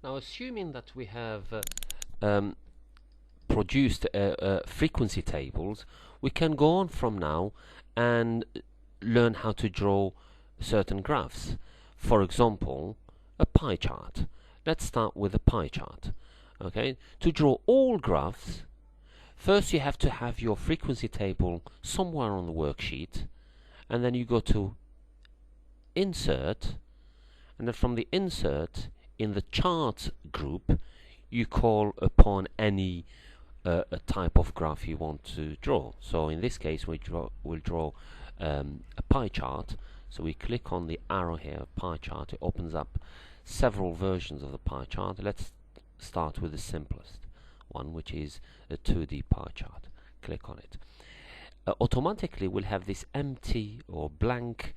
Now, assuming that we have um, produced frequency tables, we can go on from now and learn how to draw certain graphs. For example, a pie chart. Let's start with a pie chart. Okay, to draw all graphs, first you have to have your frequency table somewhere on the worksheet, and then you go to Insert, and then from the Insert in the Chart group you call upon any a type of graph you want to draw. So in this case we'll draw a pie chart. So we click on the arrow here, pie chart. It opens up several versions of the pie chart. Let's start with the simplest one, which is a 2D pie chart. Click on it. Automatically we'll have this empty or blank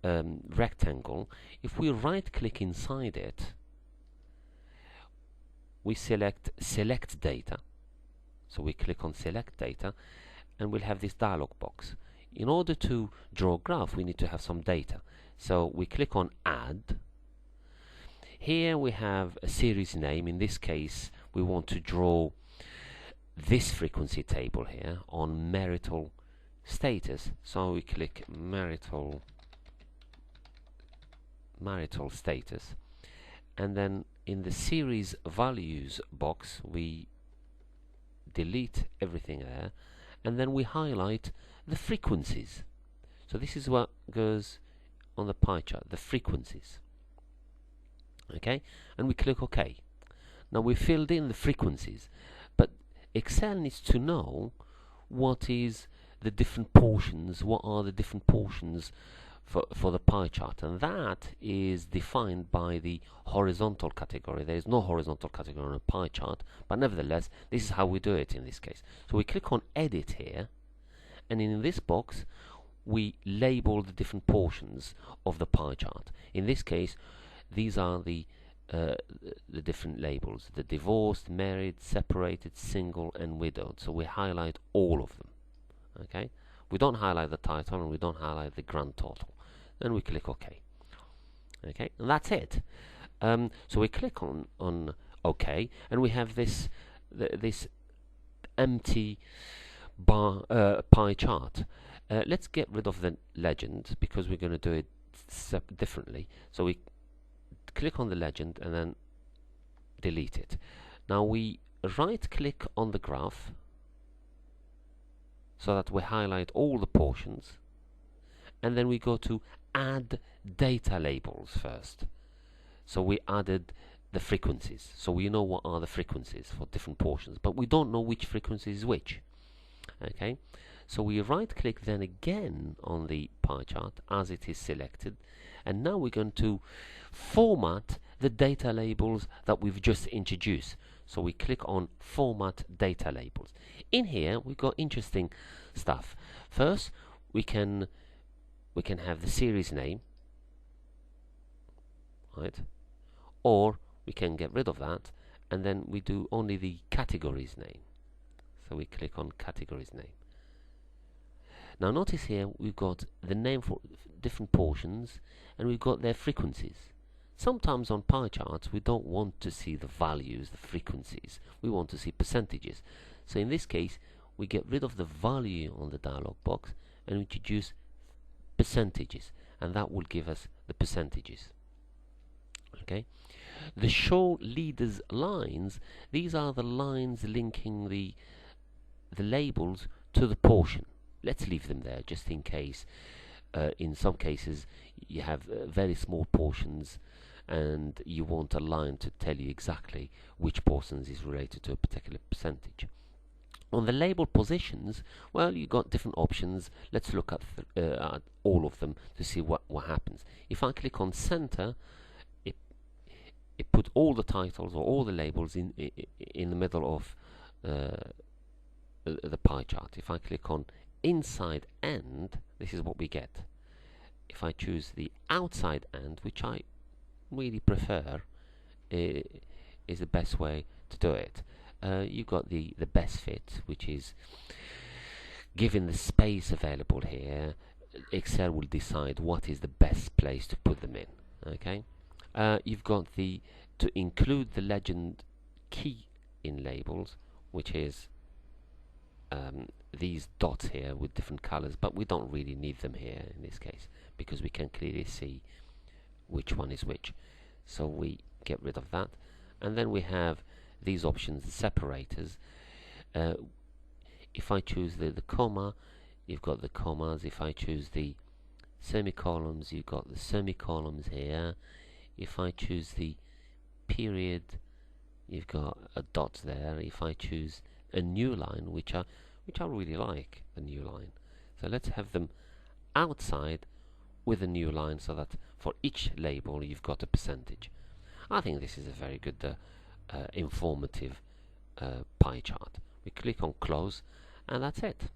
rectangle. If we right click inside it, we select data. So we click on select data, and we'll have this dialog box. In order to draw a graph, we need to have some data. So we click on add. Here we have a series name. In this case, we want to draw this frequency table here on marital status. So we click marital status, and then in the series values box we delete everything there, and then we highlight the frequencies. So this is what goes on the pie chart, the frequencies. Okay, and we click OK. Now we filled in the frequencies, but Excel needs to know what is the different portions, what are the different portions for the pie chart, and that is defined by the horizontal category. There is no horizontal category on a pie chart, but nevertheless this is how we do it in this case. So we click on edit here, and in this box we label the different portions of the pie chart. In this case these are the different labels: the divorced, married, separated, single and widowed. So we highlight all of them. Okay, we don't highlight the title and we don't highlight the grand total. Then we click OK. Okay, and that's it. So we click on OK, and we have this this empty pie chart. Let's get rid of the legend because we're going to do it differently. So we click on the legend and then delete it. Now we right click on the graph so that we highlight all the portions, and then we go to add data labels first. So we added the frequencies, so we know what are the frequencies for different portions, but we don't know which frequency is which. Okay, so we right click then again on the pie chart as it is selected, and now we're going to format the data labels that we've just introduced. So we click on format data labels. In here we've got interesting stuff. First we can have the series name, right? Or we can get rid of that and then we do only the categories name. So we click on categories name. Now notice here we've got the name for different portions and we've got their frequencies. Sometimes on pie charts we don't want to see the values, the frequencies. We want to see percentages. So in this case we get rid of the value on the dialog box and introduce percentages, and that will give us the percentages. Okay, the show leaders lines, these are the lines linking the labels to the portion. Let's leave them there just in case. In some cases you have very small portions and you want a line to tell you exactly which portions is related to a particular percentage. On the label positions, well, you got different options. Let's look at all of them to see what happens. If I click on center, it put all the titles or all the labels in the middle of the pie chart. If I click on inside end, this is what we get. If I choose the outside end, which I really prefer, is the best way to do it. You've got the best fit, which is given the space available here, Excel will decide what is the best place to put them in. Okay, you've got the to include the legend key in labels, which is these dots here with different colors, but we don't really need them here in this case because we can clearly see which one is which. So we get rid of that, and then we have these options, the separators. If I choose the comma, you've got the commas. If I choose the semicolons, you've got the semicolons here. If I choose the period, you've got a dot there. If I choose a new line, which I really like, the new line. So let's have them outside with a new line, so that for each label you've got a percentage. I think this is a very good informative pie chart. We click on close, and that's it.